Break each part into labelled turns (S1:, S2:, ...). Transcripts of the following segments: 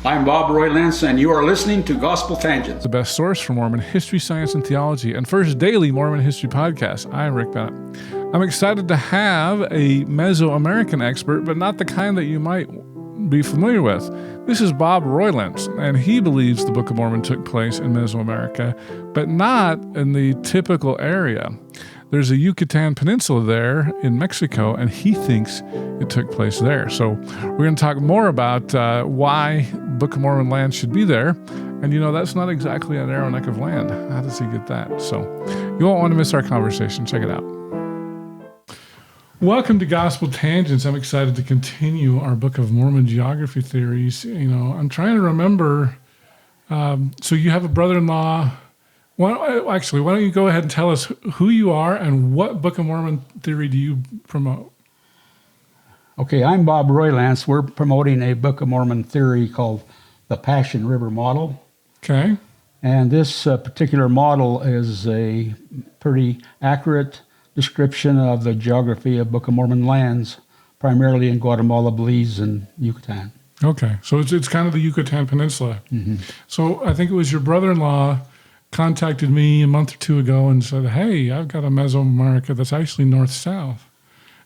S1: I'm Bob Roylance, and you are listening to Gospel Tangents,
S2: the best source for Mormon history, science, and theology, and first daily Mormon history podcast. I'm Rick Bennett. I'm excited to have a Mesoamerican expert, but not the kind that you might be familiar with. This is Bob Roylance, and he believes the Book of Mormon took place in Mesoamerica, but not in the typical area. There's a Yucatan Peninsula there in Mexico, and he thinks it took place there. So we're going to talk more about why Book of Mormon land should be there. And you know, that's not exactly a narrow neck of land. How does he get that? So you won't want to miss our conversation. Check it out. Welcome to Gospel Tangents. I'm excited to continue our Book of Mormon geography theories. You know, I'm trying to remember. So you have a brother-in-law. Why don't you go ahead and tell us who you are and what Book of Mormon theory do you promote?
S1: Okay, I'm Bob Roylance. We're promoting a Book of Mormon theory called the Passion River Model.
S2: Okay.
S1: And this particular model is a pretty accurate description of the geography of Book of Mormon lands, primarily in Guatemala, Belize, and Yucatan.
S2: Okay, so it's kind of the Yucatan Peninsula. Mm-hmm. So I think it was your brother-in-law contacted me a month or two ago and said, hey, I've got a Mesoamerica that's actually north-south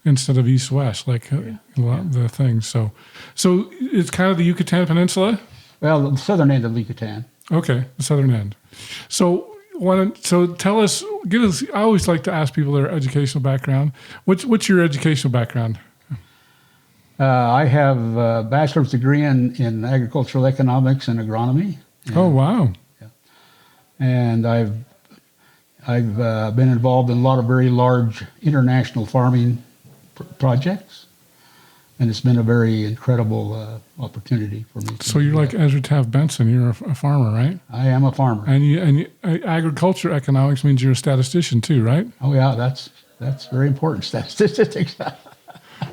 S2: instead of east-west, like a lot of the things. So it's kind of the Yucatan Peninsula?
S1: Well, the southern end of Yucatan.
S2: Okay, the southern end. So tell us, I always like to ask people their educational background. What's your educational background?
S1: I have a bachelor's degree in agricultural economics and agronomy.
S2: Oh, wow.
S1: And I've been involved in a lot of very large international farming projects, and it's been a very incredible opportunity for me.
S2: So you're like Ezra Taft Benson. You're a farmer, right?
S1: I am a farmer.
S2: And agriculture economics means you're a statistician too, right?
S1: Oh yeah, that's very important. Statistics.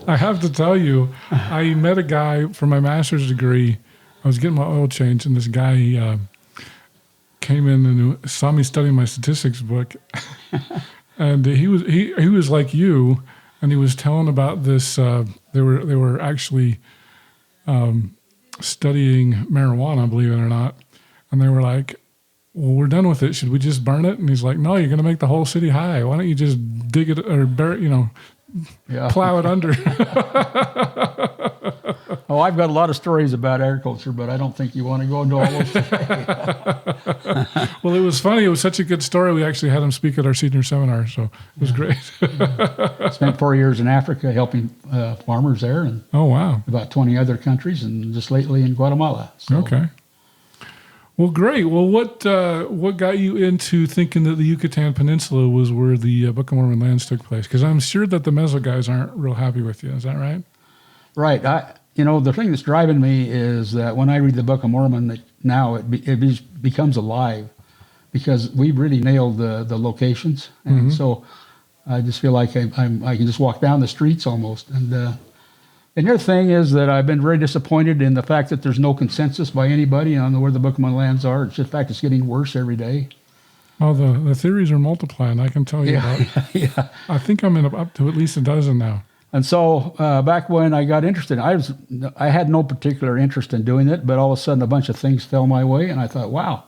S2: I have to tell you, I met a guy for my master's degree. I was getting my oil changed, and this guy came in and saw me studying my statistics book, and he was like you, and he was telling about this. They were actually studying marijuana, believe it or not, and they were like, "Well, we're done with it. Should we just burn it?" And he's like, "No, you're going to make the whole city high. Why don't you just dig it or bury, plow it under?"
S1: Oh, I've got a lot of stories about agriculture, but I don't think you want to go into all those today.
S2: Well, it was funny. It was such a good story. We actually had him speak at our senior seminar, so it was great.
S1: Spent 4 years in Africa helping farmers there, and
S2: oh wow,
S1: about 20 other countries, and just lately in Guatemala. So.
S2: Okay. Well, great. Well, what got you into thinking that the Yucatan Peninsula was where the Book of Mormon lands took place? Because I'm sure that the Meso guys aren't real happy with you. Is that right?
S1: Right. The thing that's driving me is that when I read the Book of Mormon, it becomes alive, because we really nailed the locations, and so I just feel like I can just walk down the streets almost. And the other thing is that I've been very disappointed in the fact that there's no consensus by anybody on where the Book of Mormon lands are. It's just the fact it's getting worse every day. Oh,
S2: the theories are multiplying. I can tell you that.
S1: Yeah.
S2: I think I'm up to at least a dozen now.
S1: And so back when I got interested, I had no particular interest in doing it, but all of a sudden a bunch of things fell my way, and I thought, wow,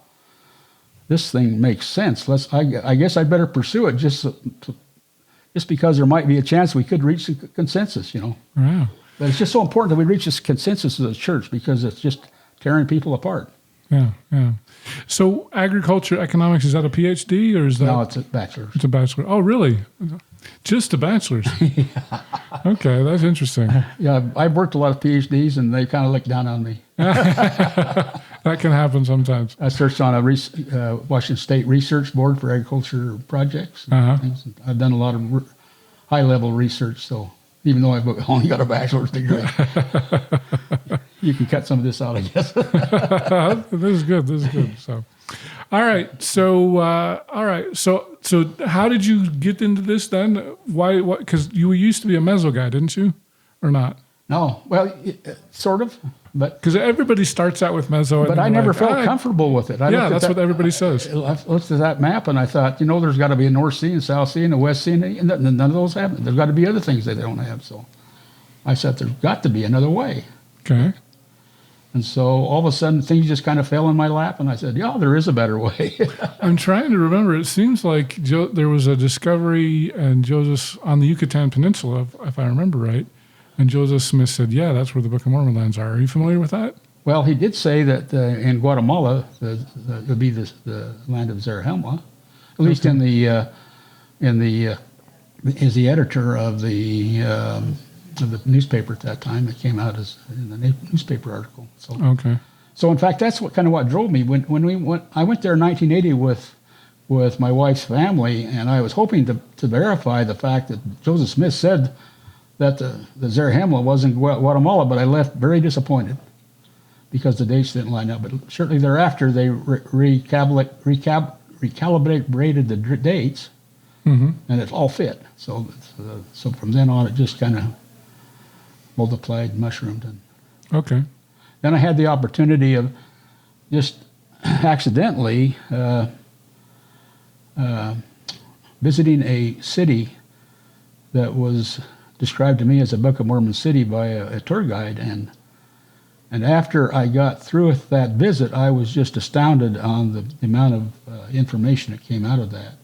S1: this thing makes sense. I guess I'd better pursue it just because there might be a chance we could reach a consensus,
S2: Yeah.
S1: But it's just so important that we reach this consensus as a church, because it's just tearing people apart.
S2: Yeah, yeah. So agriculture economics, is that a PhD or is that?
S1: No, it's a bachelor's.
S2: It's a bachelor. Oh, really? Just a bachelor's?
S1: Yeah.
S2: Okay, that's interesting.
S1: Yeah, I've worked a lot of PhDs, and they kind of look down on me.
S2: That can happen sometimes.
S1: I searched on a Washington State Research Board for agriculture projects. And things. I've done a lot of high-level research, so even though I've only got a bachelor's degree. You can cut some of this out, I guess.
S2: This is good. So, all right. So how did you get into this then? Why? What? Because you used to be a Meso guy, didn't you, or not?
S1: No. Well, sort of. But
S2: because everybody starts out with Meso.
S1: But I never felt comfortable with it.
S2: That's what everybody says.
S1: I looked at that map and I thought, there's got to be a North Sea and South Sea and a West Sea, and none of those have. There's got to be other things that they don't have. So I said, there's got to be another way.
S2: Okay.
S1: And so all of a sudden, things just kind of fell in my lap, and I said, "Yeah, there is a better way."
S2: I'm trying to remember. It seems like there was a discovery and Joseph on the Yucatan Peninsula, if I remember right. And Joseph Smith said, "Yeah, that's where the Book of Mormon lands are." Are you familiar with that?
S1: Well, he did say that in Guatemala, it would be the land of Zarahemla, at least in the is the editor of the newspaper at that time. It came out as in the newspaper article. So
S2: Okay.
S1: So in fact, that's what drove me when we went. I went there in 1980 with my wife's family, and I was hoping to verify the fact that Joseph Smith said that the Zarahemla was in Guatemala, but I left very disappointed because the dates didn't line up. But shortly thereafter, they recalibrated the dates,
S2: Mm-hmm.
S1: and it all fit. So from then on, it just kind of multiplied, mushroomed, and
S2: Okay.
S1: then I had the opportunity of just accidentally visiting a city that was described to me as a Book of Mormon city by a tour guide, and after I got through with that visit, I was just astounded on the amount of information that came out of that.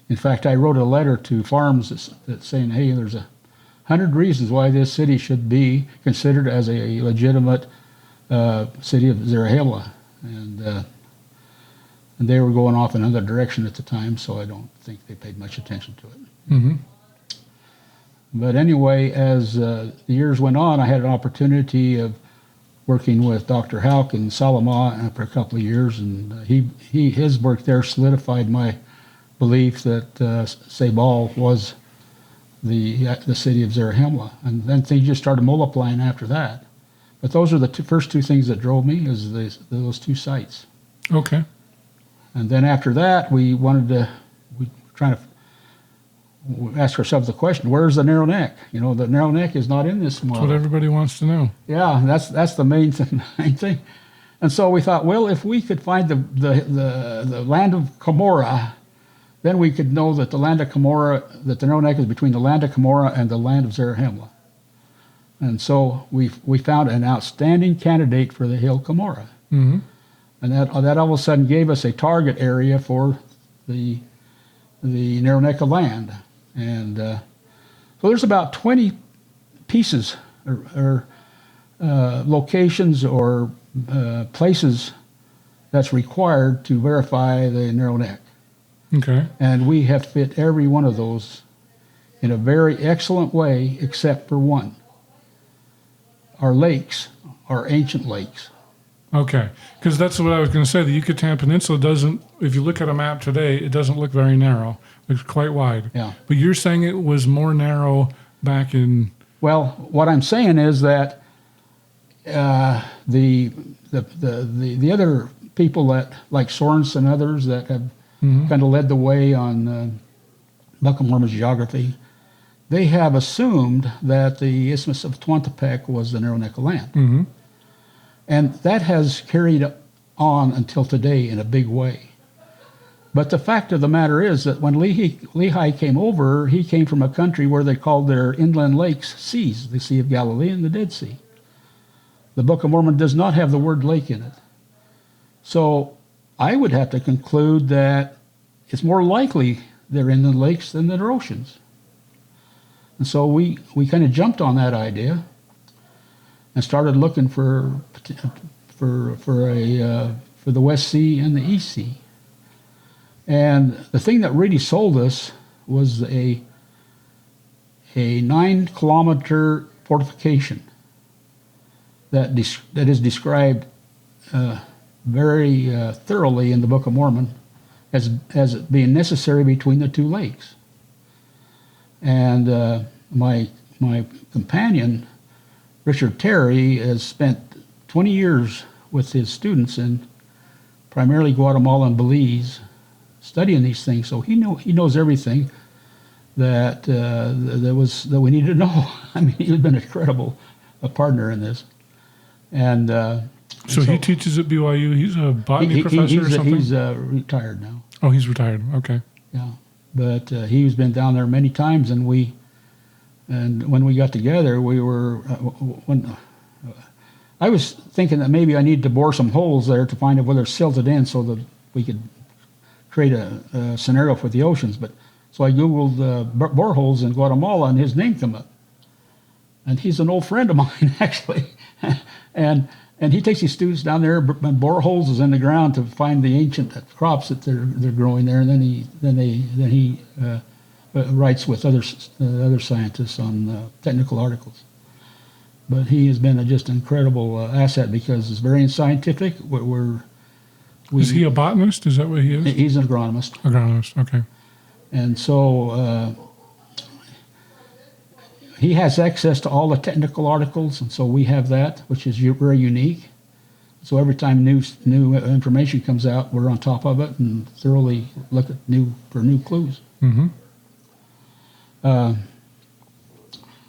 S1: In fact, I wrote a letter to farms that's saying, "Hey, there's 100 reasons why this city should be considered as a legitimate city of Zarahemla," and they were going off in another direction at the time, so I don't think they paid much attention to it.
S2: Mm-hmm.
S1: But anyway, as the years went on, I had an opportunity of working with Dr. Houck in Salama for a couple of years, and his work there solidified my belief that Sebal was the city of Zarahemla, and then things just started multiplying after that. But those are the first two things that drove me, is those two sites.
S2: Okay.
S1: And then after that, we ask ourselves the question: where's the narrow neck? The narrow neck is not in this model.
S2: That's what everybody wants to know.
S1: Yeah, that's the main thing. And so we thought, well, if we could find the land of Cumorah, then we could know that the land of Cumorah, that the narrow neck is between the land of Cumorah and the land of Zarahemla. And so we found an outstanding candidate for the hill Cumorah.
S2: Mm-hmm.
S1: And that all of a sudden gave us a target area for the narrow neck of land. And so there's about 20 pieces or locations or places that's required to verify the narrow neck.
S2: Okay.
S1: And we have fit every one of those in a very excellent way, except for one. Our lakes are ancient lakes.
S2: Okay. Because that's what I was going to say. The Yucatan Peninsula doesn't, if you look at a map today, it doesn't look very narrow. It looks quite wide. Yeah. But you're saying it was more narrow back in...
S1: Well, what I'm saying is that the other people that, like Sorensen and others that have kind of led the way on Book of Mormon's geography, they have assumed that the Isthmus of Tehuantepec was the narrow neck of land.
S2: Mm-hmm.
S1: And that has carried on until today in a big way. But the fact of the matter is that when Lehi came over, he came from a country where they called their inland lakes seas, the Sea of Galilee and the Dead Sea. The Book of Mormon does not have the word lake in it. So I would have to conclude that it's more likely they're inland lakes than they're oceans. And so we kind of jumped on that idea and started looking for the West Sea and the East Sea. And the thing that really sold us was a 9-kilometer fortification that is described very thoroughly in the Book of Mormon as being necessary between the two lakes. And my companion, Richard Terry, has spent 20 years with his students in primarily Guatemala and Belize, studying these things. So he knows everything that we need to know. I mean, he's been an incredible partner in this. And
S2: so he teaches at BYU. He's a botany professor or something?
S1: He's retired now.
S2: Oh, he's retired. Okay.
S1: Yeah, but he's been down there many times, and when we got together, we were I was thinking that maybe I needed to bore some holes there to find out whether it's silted in so that we could create a scenario for the oceans. But so I Googled boreholes in Guatemala, and his name came up. And he's an old friend of mine, actually. and he takes his students down there and bore holes in the ground to find the ancient crops that they're growing there. And then he writes with other scientists on technical articles. But he has been just an incredible asset because it's very scientific.
S2: Is he a botanist? Is that what he is?
S1: He's an agronomist.
S2: Agronomist, okay.
S1: And so he has access to all the technical articles, and so we have that, which is very unique. So every time new information comes out, we're on top of it and thoroughly look at new clues.
S2: Mm-hmm.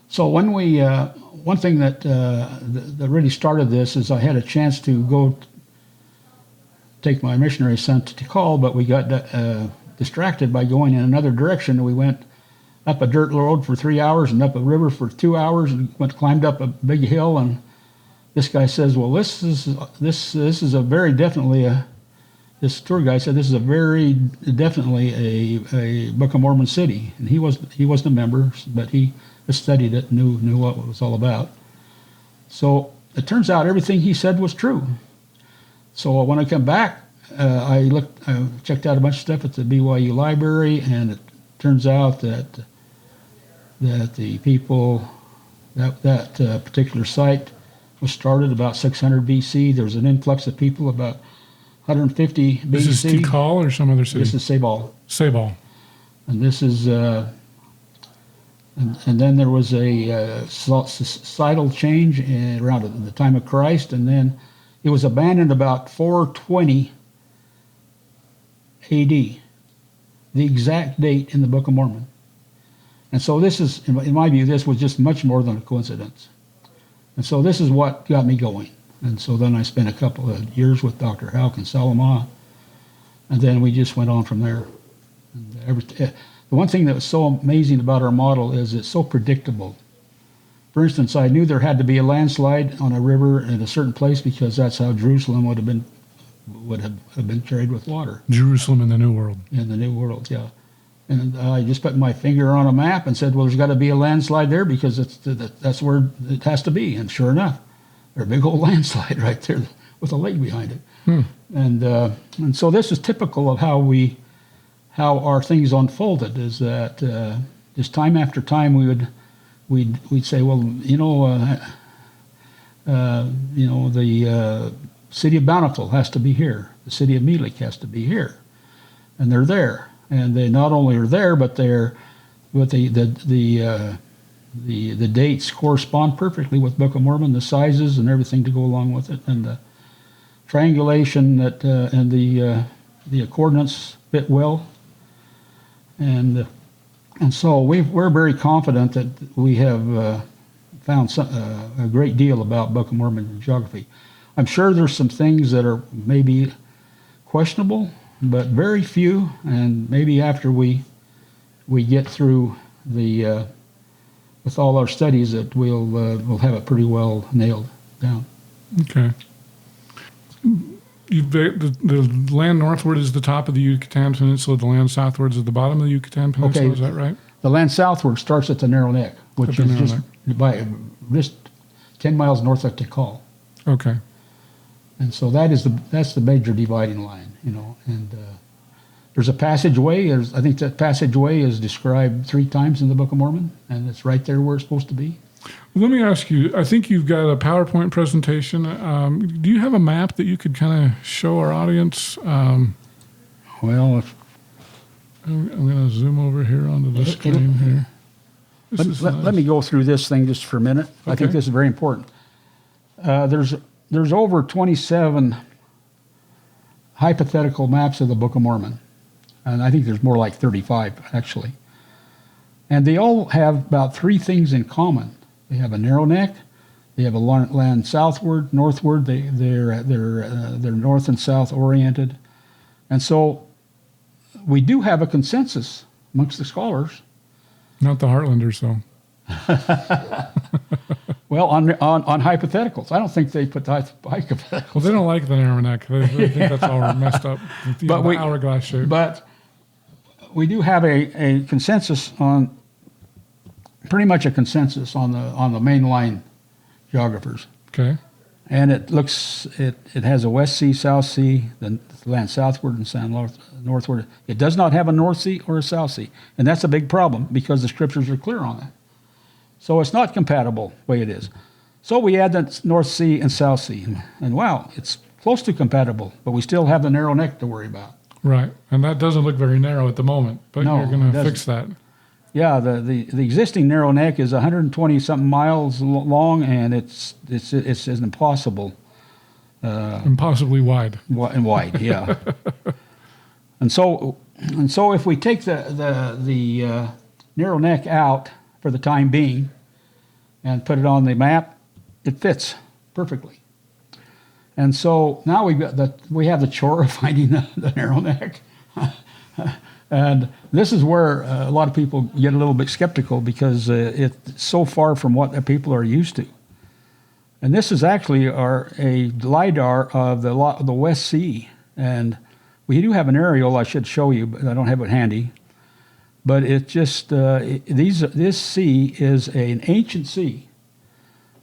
S1: So when we one thing that really started this is I had a chance to go take my missionary son to Tikal, but we got distracted by going in another direction. We went up a dirt road for 3 hours and up a river for 2 hours and climbed up a big hill. And this guy says, "Well, this is a very definitely a." This tour guide said this is a very definitely a Book of Mormon city, and he wasn't a member, but he studied it, knew what it was all about. So it turns out everything he said was true. So when I come back, I checked out a bunch of stuff at the BYU library, and it turns out that the people that particular site was started about 600 BC. There was an influx of people about 150 BC.
S2: This is Tikal or some other city?
S1: This is Sebal.
S2: Sebal.
S1: And this is, and then there was a societal change around the time of Christ, and then it was abandoned about 420 AD, the exact date in the Book of Mormon. And so this is, in my view, this was just much more than a coincidence. And so this is what got me going. And so then I spent a couple of years with Dr. Houck in Salama, and then we just went on from there. And the one thing that was so amazing about our model is it's so predictable. For instance, I knew there had to be a landslide on a river in a certain place because that's how Jerusalem would have been carried with water.
S2: Jerusalem in the New World.
S1: In the New World, yeah. And I just put my finger on a map and said, well, there's got to be a landslide there because that's where it has to be. And sure enough, there's a big old landslide right there with a lake behind it. And so this is typical of how our things unfolded. Is that just time after time we'd say, well, the city of Bountiful has to be here. The city of Melik has to be here, and they're there. And they not only are there, but the dates correspond perfectly with Book of Mormon, the sizes and everything to go along with it, and the triangulation and the coordinates fit well. And so we're very confident that we have found a great deal about Book of Mormon geography. I'm sure there's some things that are maybe questionable, but very few, and maybe after we get through with all our studies, that we'll have it pretty well nailed down.
S2: Okay. The land northward is the top of the Yucatan Peninsula. The land southward is at the bottom of the Yucatan Peninsula.
S1: Okay.
S2: Is that right?
S1: The land southward starts at the Narrow Neck, which is just 10 miles north of Tikal.
S2: Okay.
S1: And so that's the major dividing line, and there's a passageway. I think that passageway is described 3 times in the Book of Mormon, and it's right there where it's supposed to be.
S2: Let me ask you, I think you've got a PowerPoint presentation. Do you have a map that you could kind of show our audience?
S1: Well,
S2: I'm going to zoom over here onto the screen here.
S1: Let me go through this thing just for a minute. Okay. I think this is very important. There's over 27 hypothetical maps of the Book of Mormon, and I think there's more like 35 actually. And they all have about 3 things in common. They have a narrow neck, they have a land southward, northward. They're north and south oriented, and so we do have a consensus amongst the scholars.
S2: Not the Heartlanders, though.
S1: Well, on hypotheticals, I don't think they put the hypotheticals.
S2: Well, they don't like the narrow neck. They think that's all messed up.
S1: But
S2: the hourglass shape.
S1: But we do have a consensus on, pretty much a consensus on the mainline geographers.
S2: Okay.
S1: And it has a West Sea, South Sea, the land southward and south northward. It does not have a North Sea or a South Sea. And that's a big problem because the scriptures are clear on that. So it's not compatible the way it is. So we add the North Sea and South Sea. And wow, it's close to compatible, but we still have the narrow neck to worry about.
S2: Right. And that doesn't look very narrow at the moment, but
S1: No,
S2: you're going
S1: it
S2: to
S1: doesn't.
S2: fix that.
S1: Yeah, the existing narrow neck is 120 something miles long, and it's impossible.
S2: Impossibly wide.
S1: And wide, yeah. and so if we take the narrow neck out for the time being and put it on the map, it fits perfectly. And so now we have the chore of finding the narrow neck. And this is where a lot of people get a little bit skeptical because it's so far from what people are used to. And this is actually a LiDAR of the West Sea. And we do have an aerial I should show you, but I don't have it handy. But it just, this sea is an ancient sea.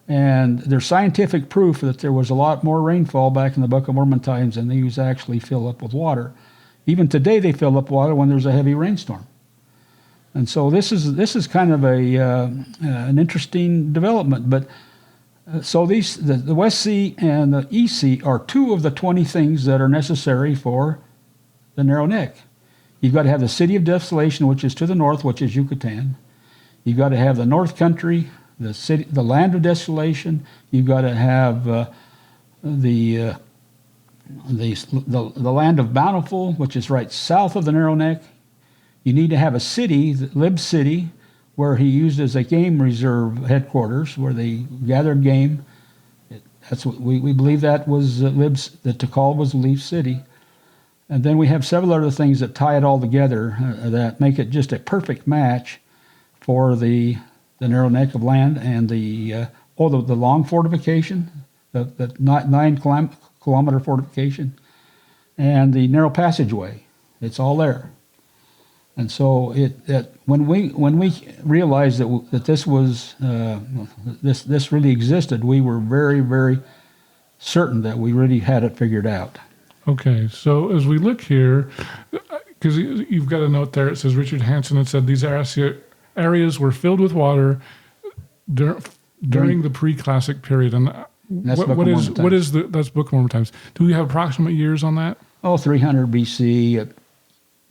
S1: And there's scientific proof that there was a lot more rainfall back in the Book of Mormon times than these actually fill up with water. Even today, they fill up water when there's a heavy rainstorm. And so this is kind of an interesting development. But so the West Sea and the East Sea are two of the 20 things that are necessary for the narrow neck. You've got to have the City of Desolation, which is to the north, which is Yucatan. You've got to have the North Country, the Land of Desolation. You've got to have the Land of Bountiful, which is right south of the narrow neck. You need to have a city, Lib City, where he used as a game reserve headquarters, where they gathered game. That's what we believe that was the Tikal was Lib City. And then we have several other things that tie it all together that make it just a perfect match for the narrow neck of land and the long fortification, the 9-kilometer fortification, and the narrow passageway. It's all there. And so when we realized that this was this really existed, we were very, very certain that we really had it figured out.
S2: Okay, so as we look here, because you've got a note there, it says Richard Hansen had said these areas were filled with water during the pre-classic period. And that's that's Book of Mormon times. Do we have approximate years on that?
S1: 300 BC.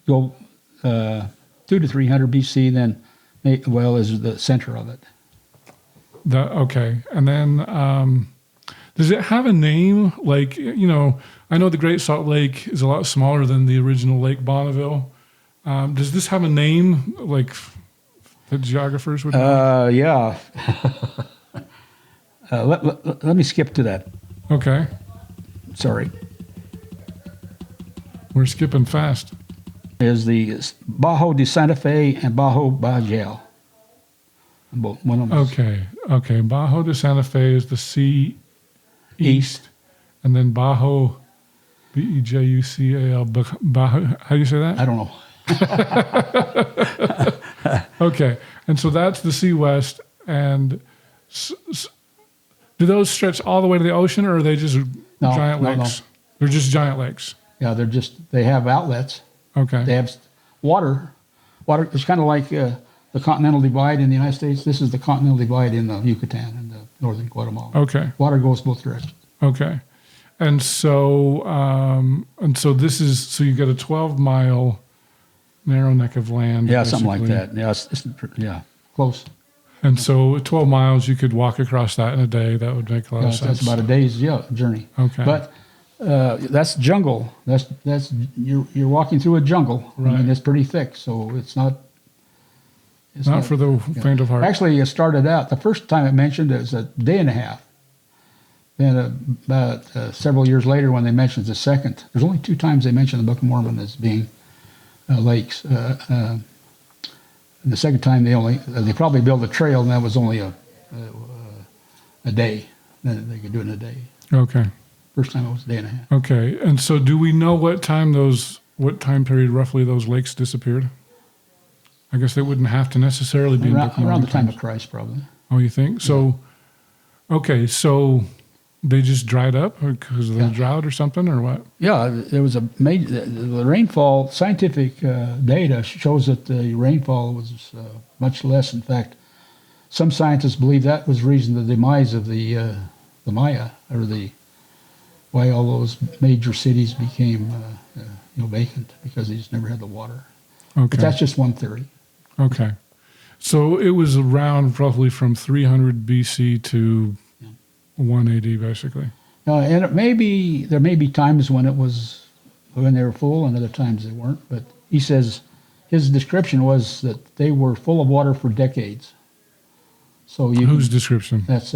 S1: Go 2 to 300 BC, then is the center of it.
S2: Okay, and then does it have a name? Like, I know the Great Salt Lake is a lot smaller than the original Lake Bonneville. Does this have a name like the geographers would know?
S1: Yeah. Let me skip to that.
S2: Okay.
S1: Sorry.
S2: We're skipping fast.
S1: Is the Bajo de Santa Fe and Bajo Bajel. One of them.
S2: Okay. Bajo de Santa Fe is the sea east, and then Bajo, Bejucal, Bajo. How do you say that?
S1: I don't know.
S2: Okay, and so that's the sea west, and do those stretch all the way to the ocean, or are they just giant lakes? No. They're just giant lakes.
S1: Yeah, they have outlets.
S2: Okay.
S1: They have water. It's kind of like the Continental Divide in the United States. This is the Continental Divide in the Yucatan and the northern Guatemala.
S2: Okay.
S1: Water goes both directions.
S2: Okay. And so this is, so you got a 12-mile narrow neck of land.
S1: Yeah,
S2: basically.
S1: something like that. Yeah, close.
S2: And so 12 miles, you could walk across that in a day. That would make a lot of sense.
S1: That's about a day's journey.
S2: Okay. But
S1: that's jungle. That's you're walking through a jungle.
S2: Right.
S1: I mean, it's pretty thick, so it's not.
S2: It's not for the faint of heart.
S1: Actually, it started out, the first time it mentioned it was a day and a half. Then about several years later, when they mentioned the second, there's only 2 times they mention the Book of Mormon as being lakes. And the second time they probably built a trail, and that was only a day. Then they could do it in a day.
S2: Okay.
S1: First time it was a day and a half.
S2: Okay. And so do we know what time period roughly those lakes disappeared? I guess they wouldn't have to necessarily be
S1: Around the time of Christ, probably.
S2: Oh, you think? So, okay, so they just dried up because of the drought or something, or what?
S1: Yeah, there was a major, the rainfall, scientific data shows that the rainfall was much less. In fact, some scientists believe that was the reason the demise of the Maya, or why all those major cities became vacant, because they just never had the water.
S2: Okay.
S1: But that's just one theory.
S2: Okay. So it was around roughly from 300 BC to 180, basically.
S1: And there may be times when they were full, and other times they weren't. But he says his description was that they were full of water for decades. So
S2: whose description?
S1: That's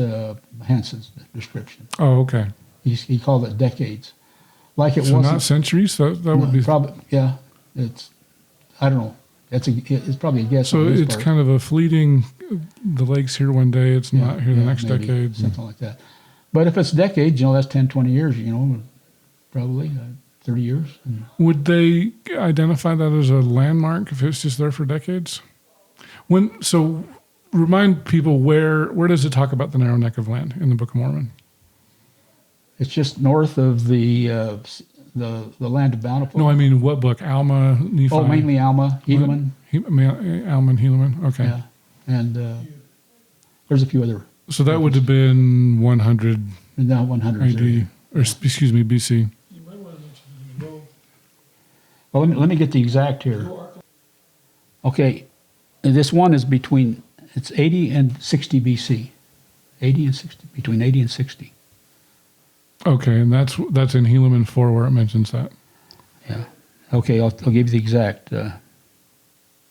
S1: Hansen's description.
S2: Oh, okay.
S1: He called it decades, like it
S2: so
S1: wasn't.
S2: Not centuries. That would be
S1: probably, yeah. I don't know. It's probably a guess.
S2: So it's kind of a fleeting. The lake's here one day. It's not here the next
S1: maybe,
S2: decade.
S1: Something like that. But if it's decades, that's 10, 20 years. Probably 30 years.
S2: Would they identify that as a landmark if it's just there for decades? So remind people where does it talk about the narrow neck of land in the Book of Mormon?
S1: It's just north of the land of Bountiful.
S2: No, I mean what book? Alma, Nephi?
S1: Oh, mainly Alma, Helaman.
S2: Alma and Helaman, okay.
S1: Yeah, and there's a few other.
S2: So that would have been 100
S1: 100
S2: AD, or excuse me, BC.
S1: Well, let me get the exact here. Okay, this one is it's 80 and 60 BC. 80 and 60, between 80 and 60.
S2: Okay, and that's in Helaman 4 where it mentions that.
S1: Yeah. Okay, I'll give you the exact.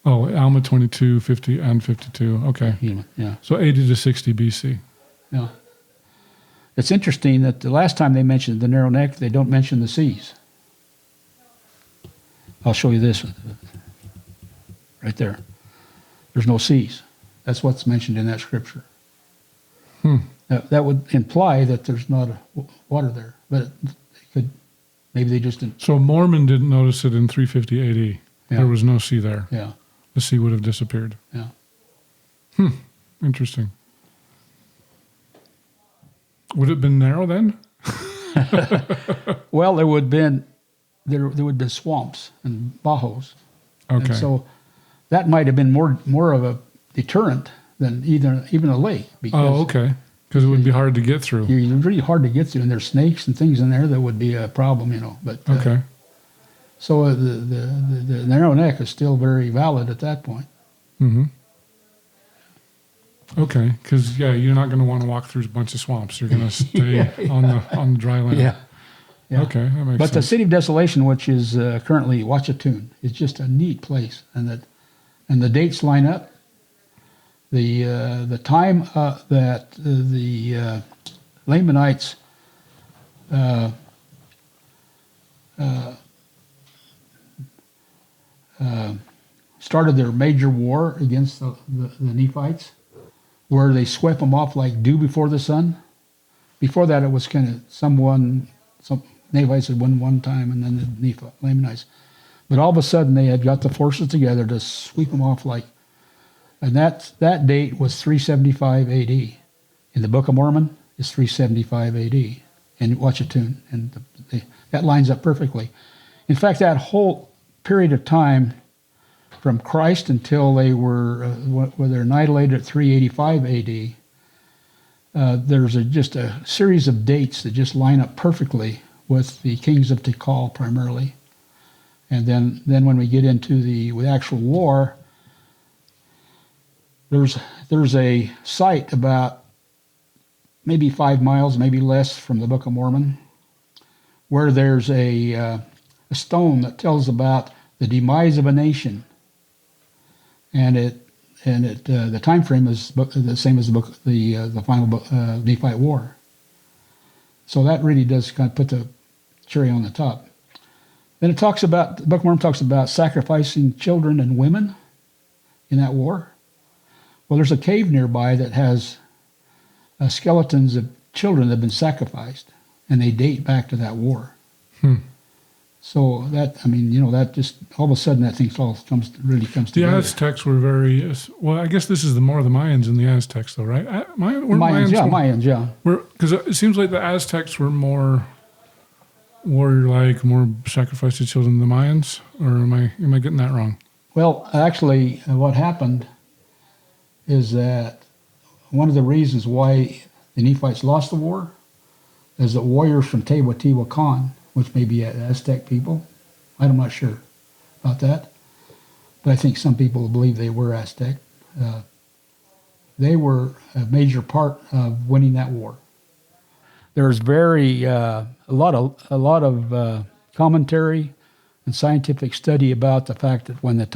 S2: Alma 22, 50, and 52. Okay.
S1: Helaman, yeah.
S2: So 80 to 60 BC.
S1: Yeah. It's interesting that the last time they mentioned the narrow neck, they don't mention the seas. I'll show you this right there. There's no seas. That's what's mentioned in that scripture. That would imply that there's not water there, but maybe they just didn't.
S2: So Mormon didn't notice it in 350 AD.
S1: Yeah.
S2: There was no sea there.
S1: Yeah.
S2: The sea would have disappeared.
S1: Yeah.
S2: Interesting. Would it have been narrow then?
S1: Well, there would have been swamps and bajos.
S2: Okay.
S1: And so that might have been more of a deterrent than even a lake.
S2: Okay. Because it would be hard to get through.
S1: It's really hard to get through, and there's snakes and things in there that would be a problem, But
S2: Okay.
S1: So the narrow neck is still very valid at that point.
S2: Mm-hmm. Okay, because you're not going to want to walk through a bunch of swamps. You're going to stay on the dry land.
S1: Yeah.
S2: Okay, that makes sense.
S1: But the City of Desolation, which is currently Wachatoon, is just a neat place, and the dates line up. The time that the Lamanites started their major war against the Nephites, where they swept them off like dew before the sun. Before that, it was kind of some Nephites had won one time, and then the Lamanites. But all of a sudden, they had got the forces together to sweep them off and that date was 375 AD. In the Book of Mormon, it's 375 AD in Wachatoon, and that lines up perfectly. In fact, that whole period of time, from Christ until they were annihilated at 385 AD, there's just a series of dates that just line up perfectly with the kings of Tikal primarily. And then when we get into the actual war, there's a site about maybe 5 miles, maybe less, from the Book of Mormon, where there's a stone that tells about the demise of a nation, and the time frame is the same as the final Nephite War. So that really does kind of put the cherry on the top. Then the Book of Mormon talks about sacrificing children and women in that war. Well, there's a cave nearby that has skeletons of children that have been sacrificed, and they date back to that war. So that, I mean, that just all of a sudden that thing all comes
S2: The
S1: together.
S2: Aztecs were very well. I guess this is more the Mayans than the Aztecs, though, right?
S1: Mayans, yeah.
S2: Because it seems like the Aztecs were more warrior-like, more sacrificed to children than the Mayans, or am I getting that wrong?
S1: Well, actually, what happened is that one of the reasons why the Nephites lost the war is that warriors from Teotihuacan, which may be Aztec people, I'm not sure about that, but I think some people believe they were Aztec. They were a major part of winning that war. There's a lot of commentary and scientific study about the fact that when the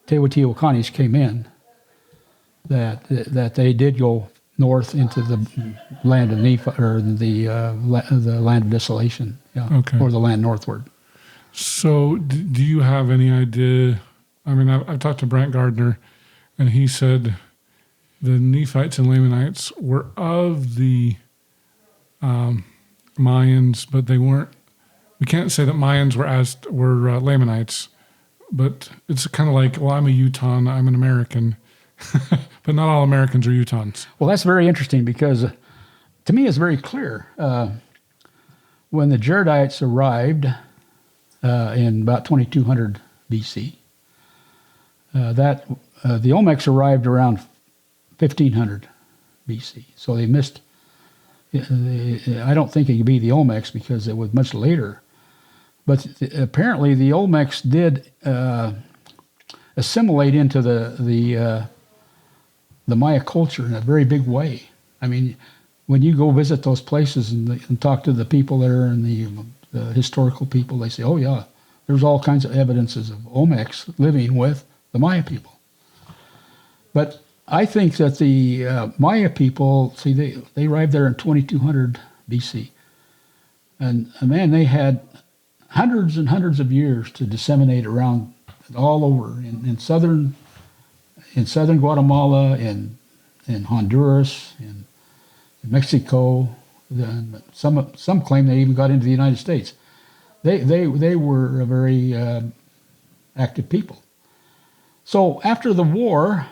S1: Teotihuacanis came in, that they did go north into the land of Nephi, or the land of desolation, or the land northward.
S2: So, do you have any idea? I mean, I've talked to Brent Gardner, and he said the Nephites and Lamanites were of the Mayans, but they weren't. We can't say that Mayans were Lamanites, but it's kind of like, well, I'm a Utahn, I'm an American, but not all Americans are Utahns.
S1: Well, that's very interesting because to me it's very clear. When the Jaredites arrived in about 2200 BC, the Olmecs arrived around 1500 BC. So they missed. I don't think it could be the Olmecs because it was much later. But apparently the Olmecs did assimilate into the Maya culture in a very big way. I mean, when you go visit those places and talk to the people there and the historical people, they say, oh yeah, there's all kinds of evidences of Olmecs living with the Maya people. But I think that the Maya people, see, they arrived there in 2200 BC. And man, they had hundreds and hundreds of years to disseminate around all over in southern Guatemala, in Honduras, in Mexico. Some claim they even got into the United States. They were a very active people. So after the war,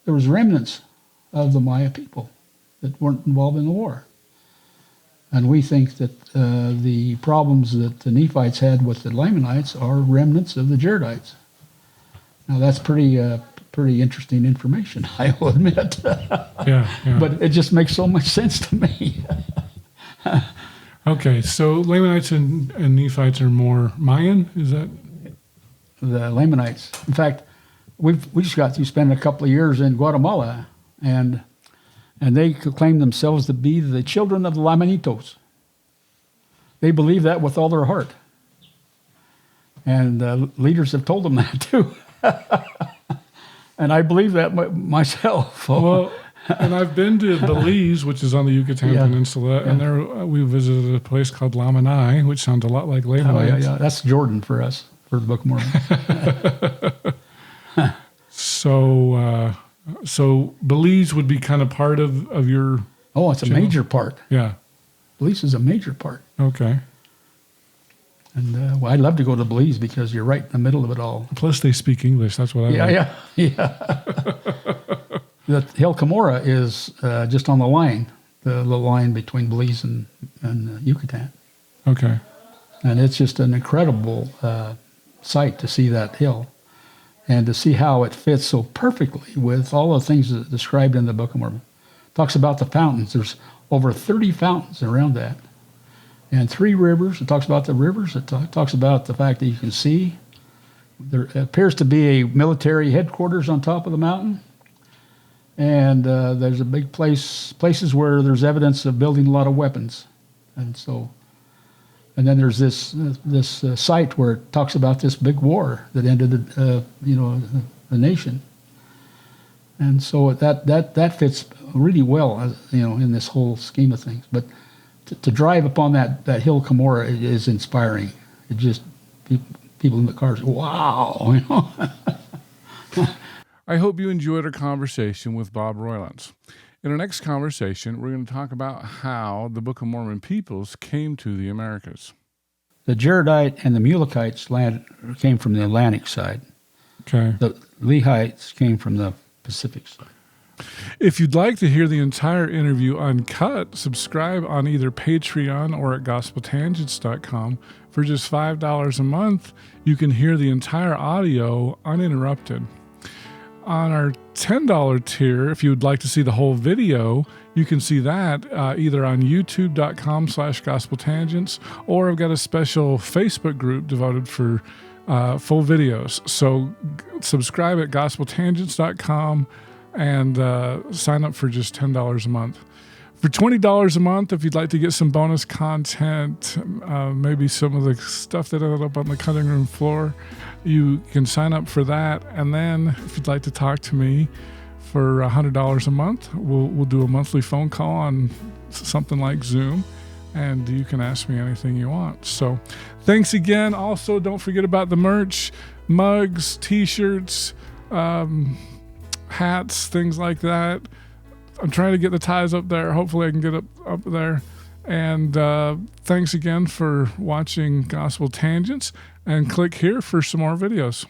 S1: there was remnants of the Maya people that weren't involved in the war. And we think that the problems that the Nephites had with the Lamanites are remnants of the Jaredites. Now that's pretty interesting information, I will admit.
S2: Yeah.
S1: But it just makes so much sense to me.
S2: Okay, so Lamanites and Nephites are more Mayan, is that?
S1: The Lamanites. In fact, we just got through spending a couple of years in Guatemala, and they claim themselves to be the children of the Lamanitos. They believe that with all their heart. And leaders have told them that too. And I believe that myself.
S2: Well, and I've been to Belize, which is on the Yucatan Peninsula, and there we visited a place called Lamanai, which sounds a lot like Lamanites.
S1: Oh, yeah. That's Jordan for us, for the Book of Mormon.
S2: So Belize would be kind of part of your...
S1: Oh, it's a major part.
S2: Yeah.
S1: Belize is a major part.
S2: Okay.
S1: And I'd love to go to Belize because you're right in the middle of it all.
S2: Plus they speak English. That's what I like.
S1: Yeah. The Hill Cumorah is just on the line, the line between Belize and Yucatan.
S2: Okay.
S1: And it's just an incredible sight to see that hill and to see how it fits so perfectly with all the things that described in the Book of Mormon. It talks about the fountains. There's over 30 fountains around that. And 3 rivers. It talks about the rivers. It talks about the fact that you can see. There appears to be a military headquarters on top of the mountain. And there's a big places where there's evidence of building a lot of weapons. And then there's this site where it talks about this big war that ended the nation. And so that fits really well, in this whole scheme of things. But to drive upon that hill Cumorah is inspiring. It just people in the cars, wow,
S2: I hope you enjoyed our conversation with Bob Roylance. In our next conversation, we're going to talk about how the Book of Mormon peoples came to the Americas.
S1: The Jaredite and the Mulekites came from the Atlantic side.
S2: Okay.
S1: The Lehites came from the Pacific side.
S2: If you'd like to hear the entire interview uncut, subscribe on either Patreon or at gospeltangents.com. For just $5 a month, you can hear the entire audio uninterrupted. On our $10 tier, if you would like to see the whole video, you can see that either on youtube.com/gospeltangents, or I've got a special Facebook group devoted for full videos. So subscribe at gospeltangents.com and sign up for just $10 a month. For $20 a month, if you'd like to get some bonus content, maybe some of the stuff that ended up on the cutting room floor, you can sign up for that. And then if you'd like to talk to me for $100 a month, we'll do a monthly phone call on something like Zoom, and you can ask me anything you want. So thanks again. Also, don't forget about the merch, mugs, t-shirts, hats, things like that. I'm trying to get the ties up there. Hopefully I can get up there. And thanks again for watching Gospel Tangents, and click here for some more videos.